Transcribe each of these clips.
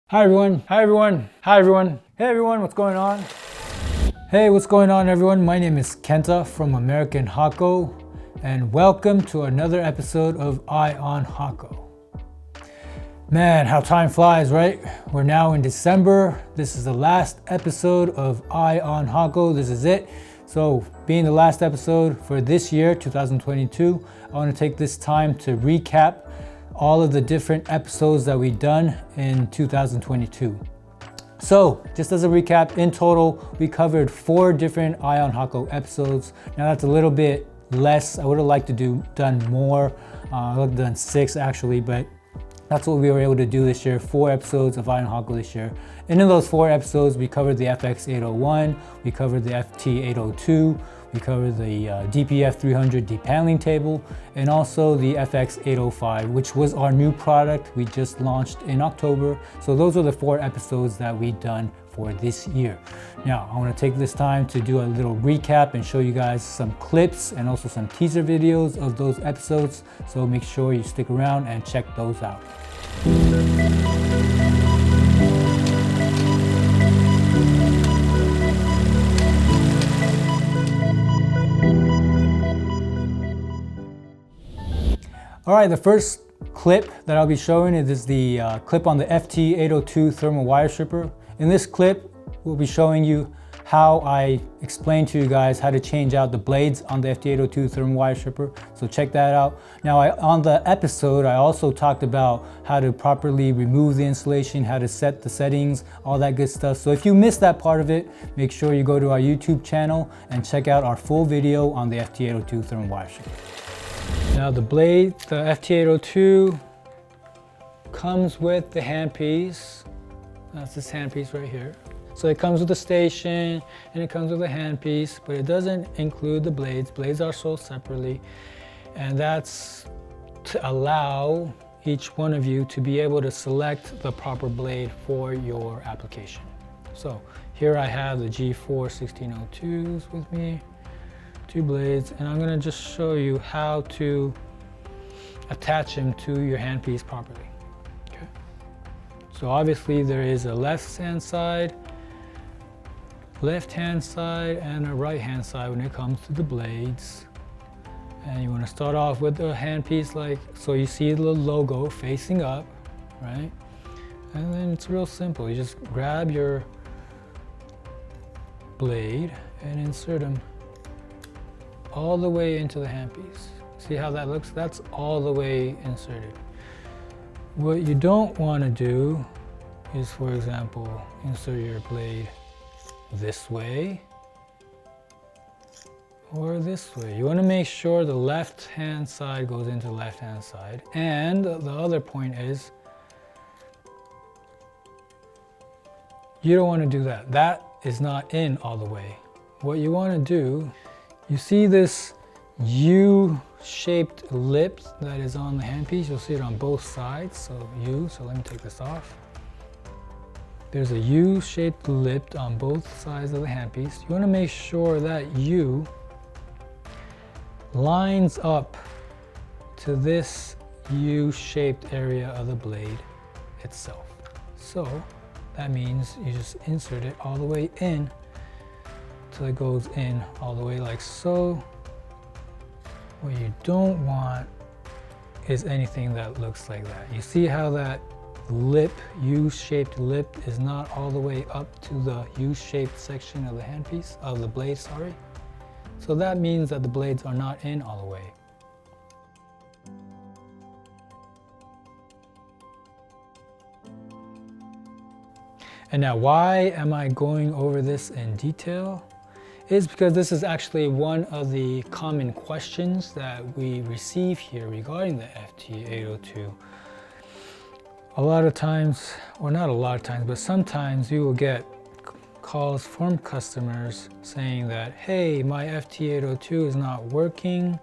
Hi everyone, hi everyone, hi everyone, hey everyone, what's going on? Hey, what's going on everyone? My name is Kenta from American Hako and welcome to another episode of Eye on Hako. Man, how time flies, right? We're now in December. This is the last episode of Eye on Hako. This is it. So being the last episode for this year, 2022, I want to take this time to recap all of the different episodes that we've done in 2022. So just as a recap, in total, we covered 4 different Eye on Hako episodes. Now that's a little bit less. I would have liked to done more. I would have done 6 actually, but that's what we were able to do this year, 4 episodes of Eye on Hako this year. And in those 4 episodes, we covered the FX801, we covered the FT802, we covered the DPF300 depaneling table, and also the FX805, which was our new product we just launched in October. So those are the 4 episodes that we've done for this year. Now, I want to take this time to do a little recap and show you guys some clips and also some teaser videos of those episodes. So make sure you stick around and check those out. All right, the first clip that I'll be showing is the clip on the FT802 thermal wire stripper. In this clip, we'll be showing you how I explained to you guys how to change out the blades on the FT802 thermal wire stripper. So check that out. Now, on the episode, I also talked about how to properly remove the insulation, how to set the settings, all that good stuff. So if you missed that part of it, make sure you go to our YouTube channel and check out our full video on the FT802 thermal wire stripper. Now the blade, the FT802 comes with the handpiece. That's this handpiece right here. So it comes with the station and it comes with a handpiece, but it doesn't include the blades. Blades are sold separately, and that's to allow each one of you to be able to select the proper blade for your application. So here I have the G4 1602s with me. 2 blades, and I'm gonna just show you how to attach them to your handpiece properly. Okay. So obviously there is a left-hand side, and a right-hand side when it comes to the blades. And you want to start off with the handpiece like so. You see the logo facing up, right? And then it's real simple. You just grab your blade and insert them all the way into the handpiece. See how that looks? That's all the way inserted. What you don't want to do is, for example, insert your blade this way or this way. You want to make sure the left-hand side goes into the left-hand side. And the other point is, you don't want to do that. That is not in all the way. What you want to do, you see this U-shaped lip that is on the handpiece. You'll see it on both sides, so let me take this off. There's a U-shaped lip on both sides of the handpiece. You want to make sure that U lines up to this U-shaped area of the blade itself. So that means you just insert it all the way in till it goes in all the way like so. What you don't want is anything that looks like that. You see how that lip, U-shaped lip, is not all the way up to the U-shaped section of the handpiece, of the blade, sorry. So that means that the blades are not in all the way. And now, why am I going over this in detail? Is because this is actually one of the common questions that we receive here regarding the FT802. A lot of times, or not a lot of times, but sometimes you will get calls from customers saying that, hey, my FT802 is not working.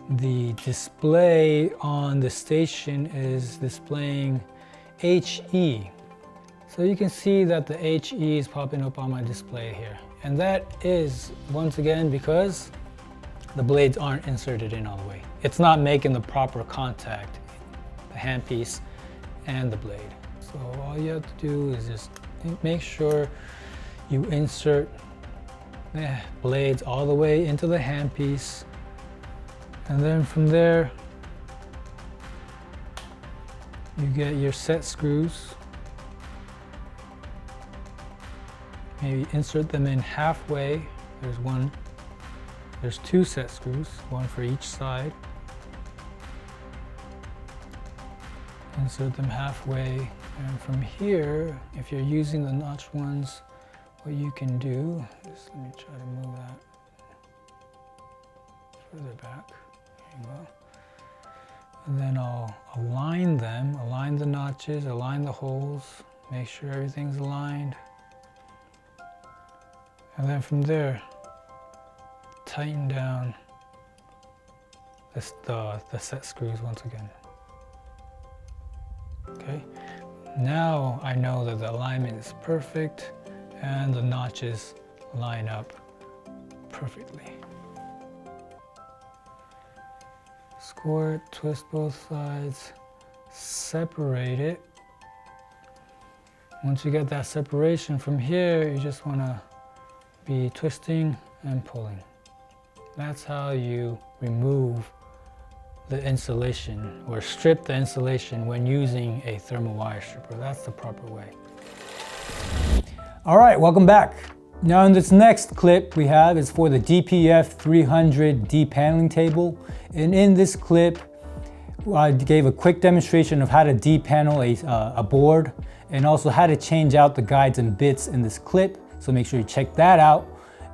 The display on the station is displaying HE. So you can see that the HE is popping up on my display here. And that is, once again, because the blades aren't inserted in all the way. It's not making the proper contact, the handpiece and the blade. So all you have to do is just make sure you insert the blades all the way into the handpiece, and then from there you get your set screws. Maybe insert them in halfway. There's two set screws, one for each side. Insert them halfway, and from here, if you're using the notch ones, what you can do is, let me try to move that further back. There you go. And then I'll align them, align the notches, align the holes, make sure everything's aligned. And then from there, tighten down the set screws once again. Okay, now I know that the alignment is perfect and the notches line up perfectly. Score it, twist both sides, separate it. Once you get that separation from here, you just want to be twisting and pulling. That's how you remove the insulation or strip the insulation when using a thermal wire stripper. That's the proper way. All right, welcome back. Now in this next clip we have is for the DPF 300 depaneling table. And in this clip, I gave a quick demonstration of how to depanel a board and also how to change out the guides and bits in this clip. So make sure you check that out.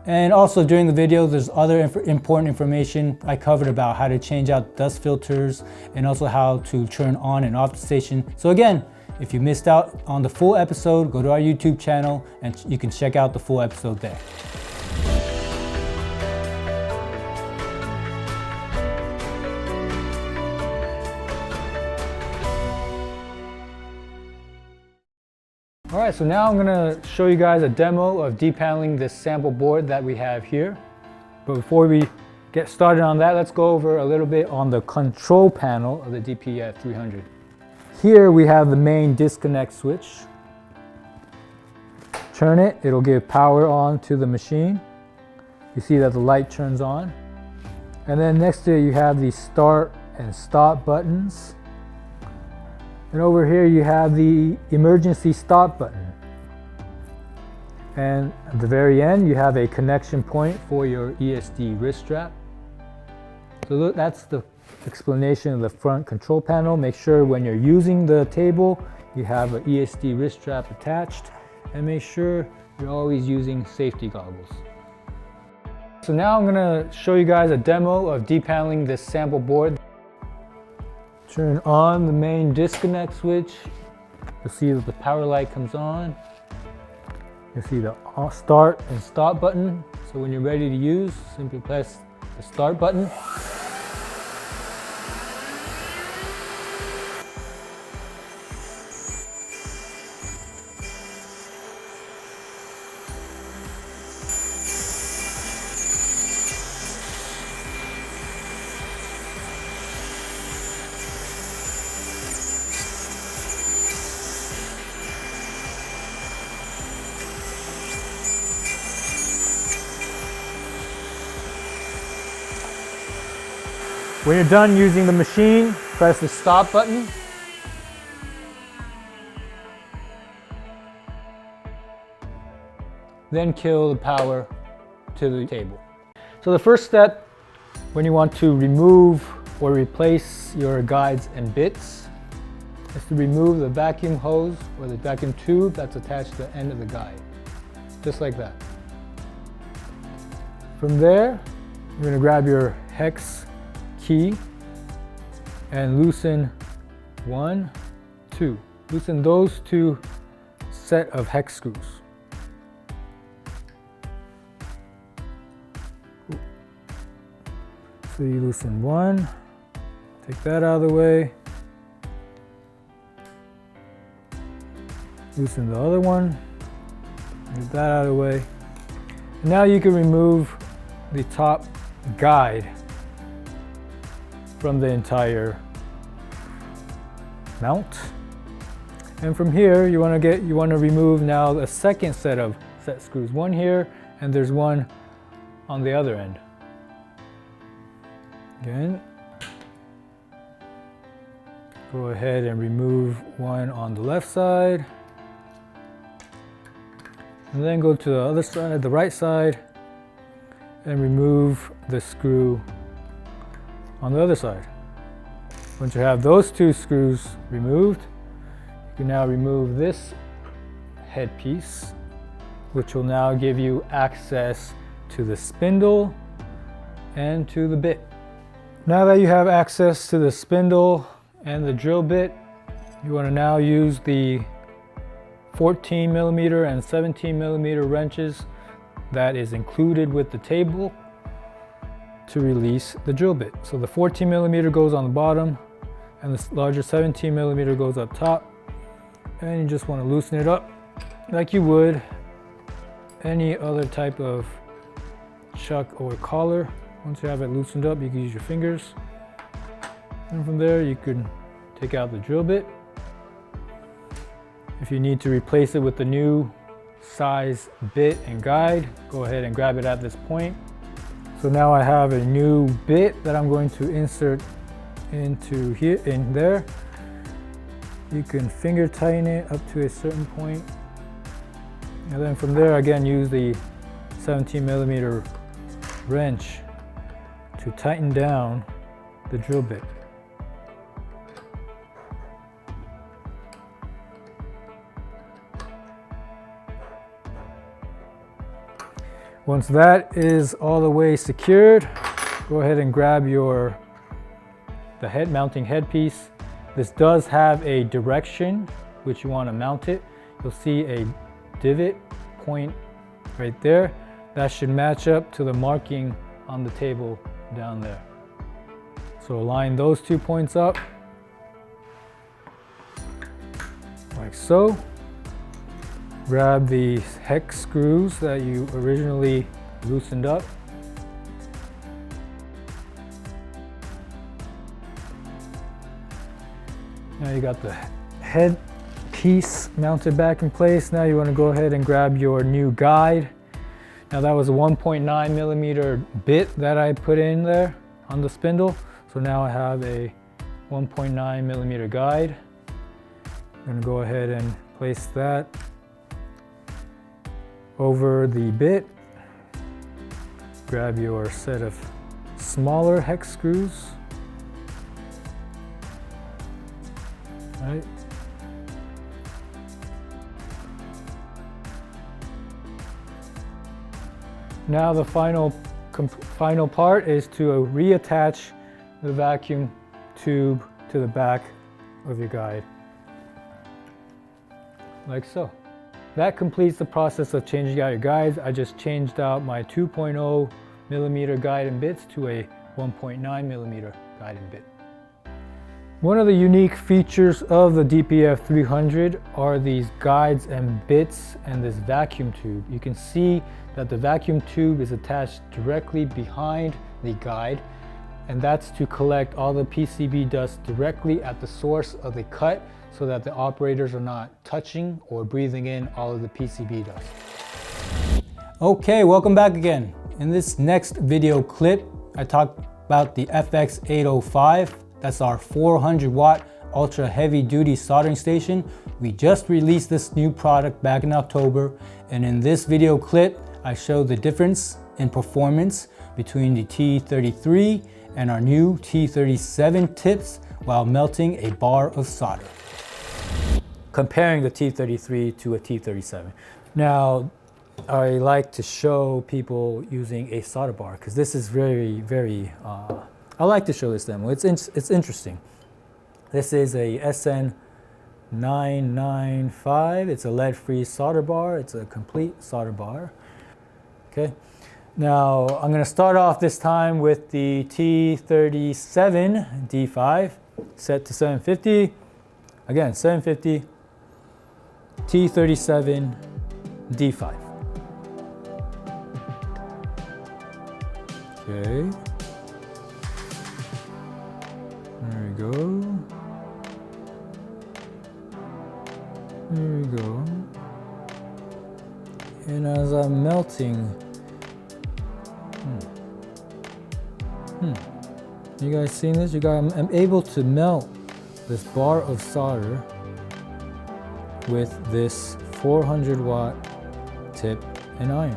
And also during the video, there's other important information I covered about how to change out dust filters and also how to turn on and off the station. So again, if you missed out on the full episode, go to our YouTube channel and you can check out the full episode there. All right, so now I'm gonna show you guys a demo of depaneling this sample board that we have here. But before we get started on that, let's go over a little bit on the control panel of the DPF 300. Here we have the main disconnect switch. Turn it, it'll give power on to the machine. You see that the light turns on. And then next to it you have the start and stop buttons. And over here you have the emergency stop button. And at the very end you have a connection point for your ESD wrist strap. So that's the explanation of the front control panel. Make sure when you're using the table you have an ESD wrist strap attached, and make sure you're always using safety goggles. So now I'm going to show you guys a demo of depaneling this sample board. Turn on the main disconnect switch. You'll see that the power light comes on. You'll see the start and stop button. So when you're ready to use, simply press the start button. When you're done using the machine, press the stop button. Then kill the power to the table. So the first step when you want to remove or replace your guides and bits is to remove the vacuum hose or the vacuum tube that's attached to the end of the guide. Just like that. From there, you're going to grab your hex key and loosen 1, 2. Loosen those 2 set of hex screws. So you loosen 1, take that out of the way. Loosen the other one, get that out of the way. And now you can remove the top guide from the entire mount. And from here, you want to remove now a second set of set screws. One here, and there's one on the other end. Again, go ahead and remove one on the left side. And then go to the other side, the right side, and remove the screw on the other side. Once you have those two screws removed, you can now remove this headpiece, which will now give you access to the spindle and to the bit. Now that you have access to the spindle and the drill bit, you want to now use the 14mm and 17mm wrenches that is included with the table to release the drill bit. So the 14mm goes on the bottom and the larger 17mm goes up top, and you just want to loosen it up like you would any other type of chuck or collar. Once you have it loosened up, you can use your fingers, and from there you can take out the drill bit. If you need to replace it with the new size bit and guide, go ahead and grab it at this point. So now I have a new bit that I'm going to insert into here, in there. You can finger tighten it up to a certain point. And then from there, again, use the 17mm wrench to tighten down the drill bit. Once that is all the way secured, go ahead and grab the head mounting headpiece. This does have a direction which you want to mount it. You'll see a divot point right there. That should match up to the marking on the table down there. So line those 2 points up like so. Grab the hex screws that you originally loosened up. Now you got the head piece mounted back in place. Now you want to go ahead and grab your new guide. Now that was a 1.9mm bit that I put in there on the spindle. So now I have a 1.9mm guide. I'm going to go ahead and place that over the bit. Grab your set of smaller hex screws. Right. Now the final part is to reattach the vacuum tube to the back of your guide, like so. That completes the process of changing out your guides. I just changed out my 2.0mm guide and bits to a 1.9mm guide and bit. One of the unique features of the DPF 300 are these guides and bits and this vacuum tube. You can see that the vacuum tube is attached directly behind the guide, and that's to collect all the PCB dust directly at the source of the cut so that the operators are not touching or breathing in all of the PCB dust. Okay, welcome back again. In this next video clip, I talked about the FX805. That's our 400 watt ultra heavy duty soldering station. We just released this new product back in October, and in this video clip, I show the difference in performance between the T33 and our new T37 tips while melting a bar of solder. Comparing the T33 to a T37. Now, I like to show people using a solder bar because this is very, I like to show this demo. It's interesting. This is a SN995. It's a lead-free solder bar. It's a complete solder bar. Okay. Now I'm going to start off this time with the T37 D5 set to 750. Again, 750. T37 D5. Okay. There we go. And as I'm melting, you guys seen this? I'm able to melt this bar of solder with this 400 watt tip and iron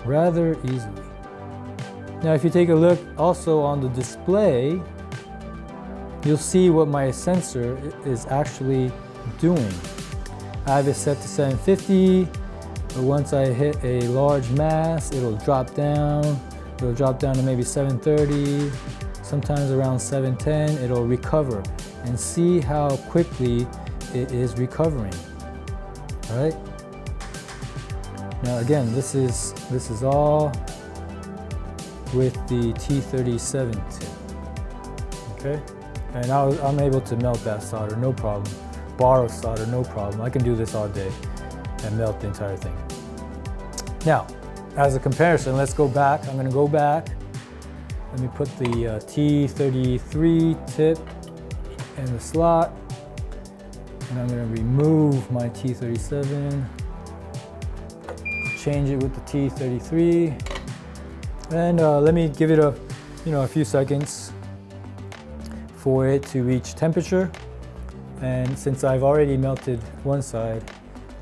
rather easily. Now if you take a look also on the display, you'll see what my sensor is actually doing. I have it set to 750, but once I hit a large mass, it'll drop down. It'll drop down to maybe 730, sometimes around 710, it'll recover. And see how quickly it is recovering, all right? Now again, this is all with the T37 tip, okay? And I'm able to melt that solder, no problem. Bar of solder, no problem. I can do this all day and melt the entire thing. Now, as a comparison, let's go back. I'm gonna go back. Let me put the T33 tip in the slot. And I'm gonna remove my T37, change it with the T33. And let me give it a few seconds for it to reach temperature. And since I've already melted one side,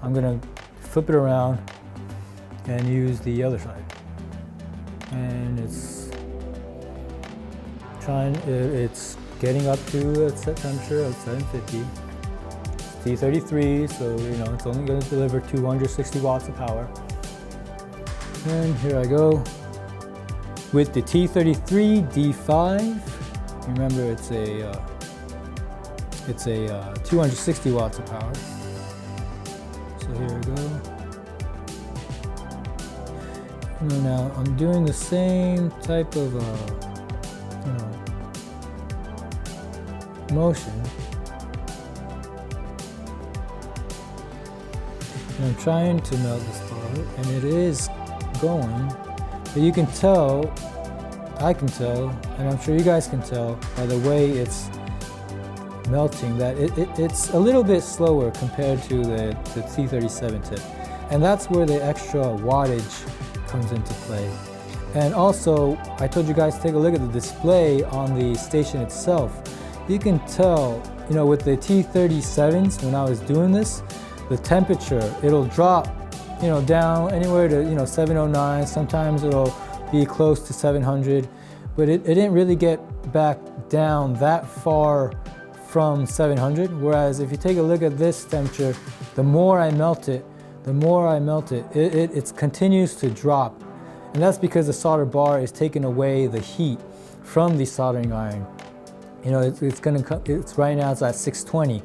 I'm gonna flip it around and use the other side. And it's getting up to a set temperature of 750. It's T33, so it's only gonna deliver 260 watts of power. And here I go with the T33 D5. Remember, it's a 260 watts of power. So here we go. Now I'm doing the same type of motion. And I'm trying to melt this bar, and it is going, but you can tell, I can tell, and I'm sure you guys can tell by the way it's melting that it's a little bit slower compared to the T37 tip. And that's where the extra wattage comes into play. And also, I told you guys to take a look at the display on the station itself. You can tell, with the T37s, when I was doing this, the temperature, it'll drop, down anywhere to, 709. Sometimes it'll be close to 700, but it didn't really get back down that far from 700. Whereas if you take a look at this temperature, the more I melt it, it continues to drop. And that's because the solder bar is taking away the heat from the soldering iron. It's right now it's at 620.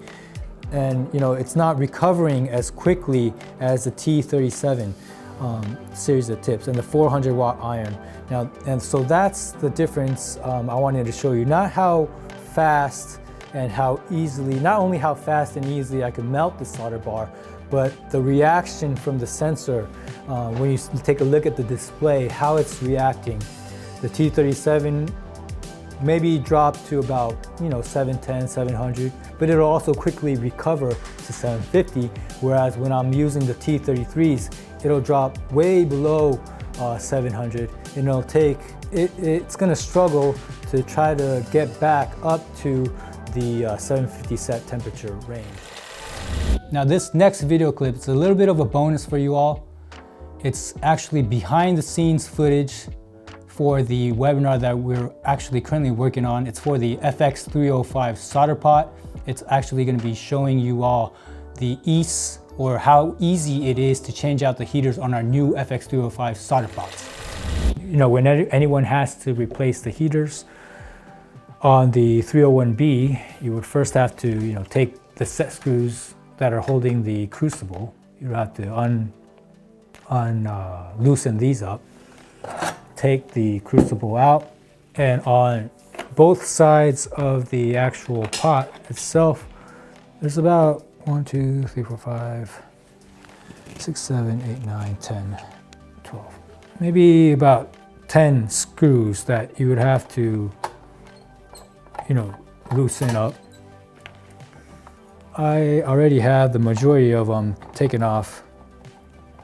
And it's not recovering as quickly as the T37 series of tips and the 400 watt iron. Now, and so that's the difference I wanted to show you. Not how fast and how easily, not only how fast and easily I can melt the solder bar, but the reaction from the sensor when you take a look at the display, how it's reacting. The T37 maybe drop to about 710, 700, but it'll also quickly recover to 750, whereas when I'm using the T33s, it'll drop way below 700, and it's gonna struggle to try to get back up to the 750 set temperature range. Now this next video clip is a little bit of a bonus for you all. It's actually behind the scenes footage for the webinar that we're actually currently working on. It's for the FX305 solder pot. It's actually going to be showing you all the ease, or how easy it is to change out the heaters on our new FX305 solder pots. When anyone has to replace the heaters on the 301B, you would first have to take the set screws that are holding the crucible. You have to loosen these up, take the crucible out, and on both sides of the actual pot itself, there's about 1, 2, 3, 4, 5, 6, 7, 8, 9, 10, 12. Maybe about 10 screws that you would have to, loosen up. I already have the majority of them taken off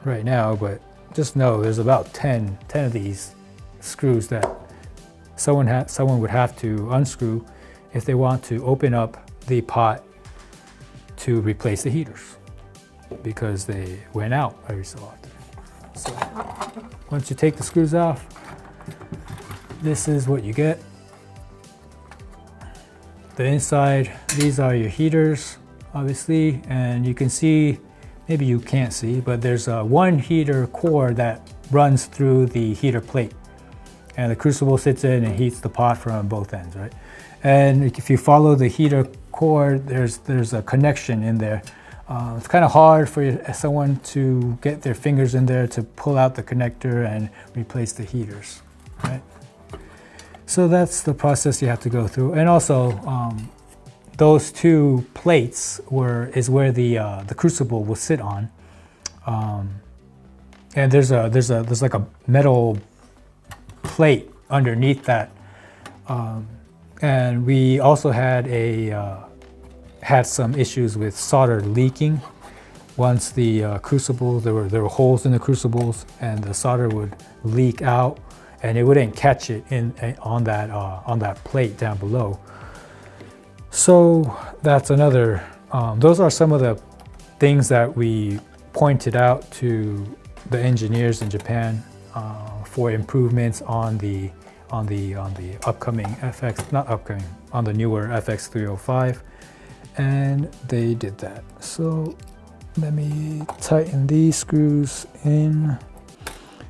right now, but just know there's about 10 of these screws that someone would have to unscrew if they want to open up the pot to replace the heaters, because they went out every so often. So once you take the screws off, this is what you get. The inside, these are your heaters, obviously, and you can see, maybe you can't see, but there's one heater core that runs through the heater plate, and the crucible sits in and heats the pot from both ends, right? And if you follow the heater cord, there's a connection in there. It's kind of hard for someone to get their fingers in there to pull out the connector and replace the heaters, right? So that's the process you have to go through. And also, those two plates is where the crucible will sit on. And there's like a metal plate underneath that. And we also had some issues with solder leaking. Once the crucible, there were holes in the crucibles, and the solder would leak out, and it wouldn't catch it on that plate down below. So that's another. Those are some of the things that we pointed out to the engineers in Japan for improvements on the upcoming FX, not upcoming, on the newer FX305, and they did that. So let me tighten these screws in,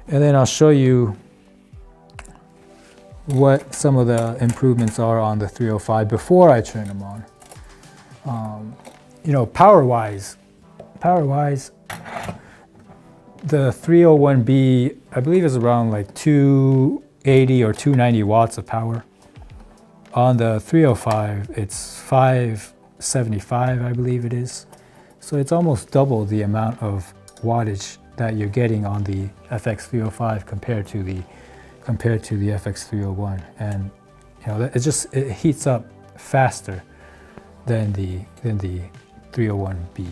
and then I'll show you what some of the improvements are on the 305 before I turn them on. You know, power-wise, the 301B, I believe, is around like 280 or 290 watts of power. On the 305, it's 575, I believe it is. So it's almost double the amount of wattage that you're getting on the FX305 compared to the FX301, and you know, it heats up faster than the 301B.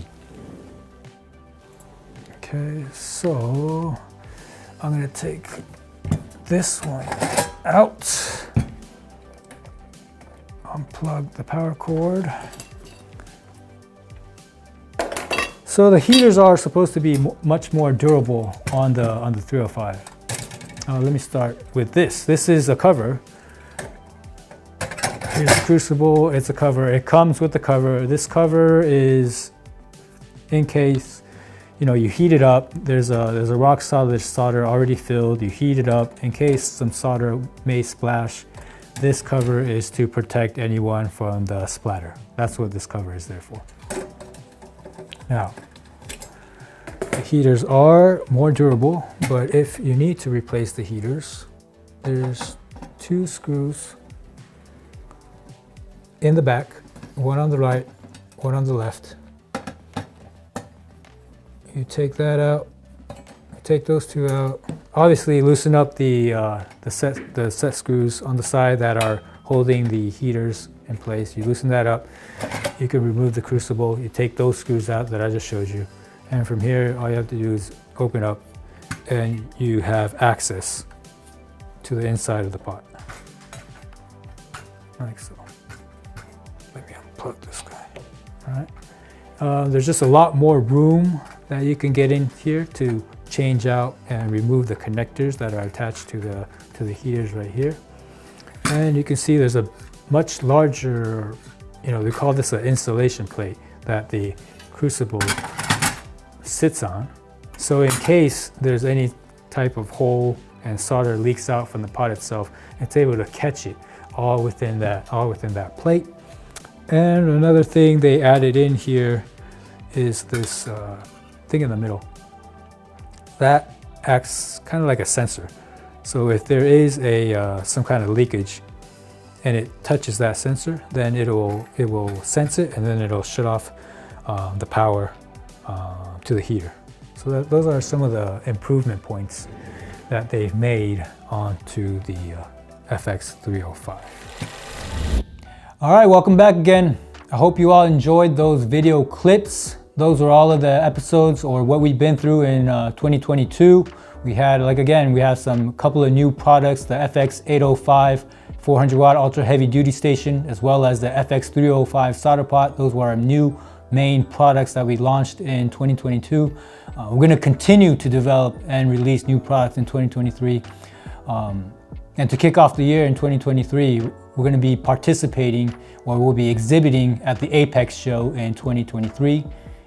Okay, so I'm gonna take this one out, unplug the power cord. So the heaters are supposed to be much more durable on the 305. Let me start with this. This is a cover. Here's the crucible. It's a cover. It comes with the cover. This cover is in case, you know, you heat it up. There's a rock solid solder already filled. You heat it up in case some solder may splash. This cover is to protect anyone from the splatter. That's what this cover is there for. Now, the heaters are more durable, but if you need to replace the heaters, there's two screws in the back, one on the right, one on the left. You take that out, you take those two out. Obviously, loosen up the set screws on the side that are holding the heaters in place. You loosen that up. You can remove the crucible. You take those screws out that I just showed you. And from here, all you have to do is open up, and you have access to the inside of the pot, like so. Let me unplug this guy. All right. There's just a lot more room that you can get in here to change out and remove the connectors that are attached to the heaters right here. And you can see there's a much larger, you know, they call this an installation plate that the crucible sits on. So in case there's any type of hole and solder leaks out from the pot itself, it's able to catch it all within that plate. And another thing they added in here is this thing in the middle that acts kind of like a sensor. So if there is some kind of leakage and it touches that sensor, then it will sense it, and then it'll shut off the power to the heater. So those are some of the improvement points that they've made onto the FX305. All right, welcome back again. I hope you all enjoyed those video clips those were all of the episodes or what we've been through in 2022. We had, we have some couple of new products, the FX805 400 watt ultra heavy duty station, as well as the FX305 solder pot. Those were our new main products that we launched in 2022. We're going to continue to develop and release new products in 2023. And to kick off the year in 2023, we're going to be participating, or we'll be exhibiting at the Apex show in 2023.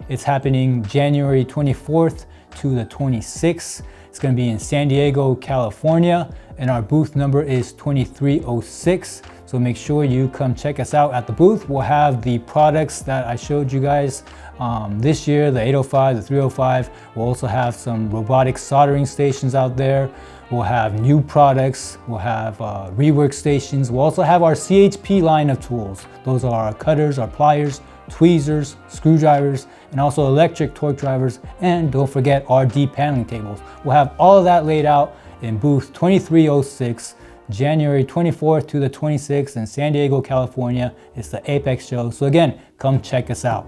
It's happening January 24th to the 26th. It's going to be in San Diego, California, and our booth number is 2306. So make sure you come check us out at the booth. We'll have the products that I showed you guys this year, the 805, the 305. We'll also have some robotic soldering stations out there. We'll have new products. We'll have rework stations. We'll also have our CHP line of tools. Those are our cutters, our pliers, tweezers, screwdrivers, and also electric torque drivers. And don't forget our deep paneling tables. We'll have all of that laid out in booth 2306, January 24th to the 26th in San Diego, California. It's the Apex show. So again, come check us out.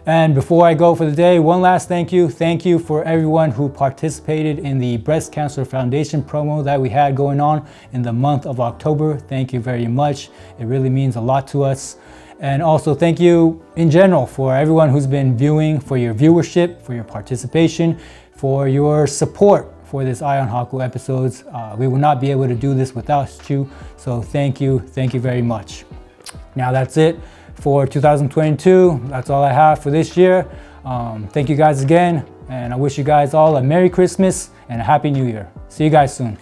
And before I go for the day, one last thank you. Thank you for everyone who participated in the Breast Cancer Foundation promo that we had going on in the month of October. Thank you very much. It really means a lot to us. And also thank you in general for everyone who's been viewing, for your viewership, for your participation, for your support for this Eye on Hako episodes. We will not be able to do this without you. So thank you very much. Now that's it for 2022. That's all I have for this year. Thank you guys again, and I wish you guys all a Merry Christmas and a Happy New Year. See you guys soon.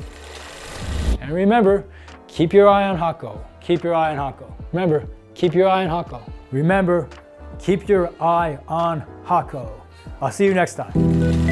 And remember, keep your eye on Hako. Keep your eye on Hako. Remember, keep your eye on Hako. Remember, keep your eye on Hako. I'll see you next time.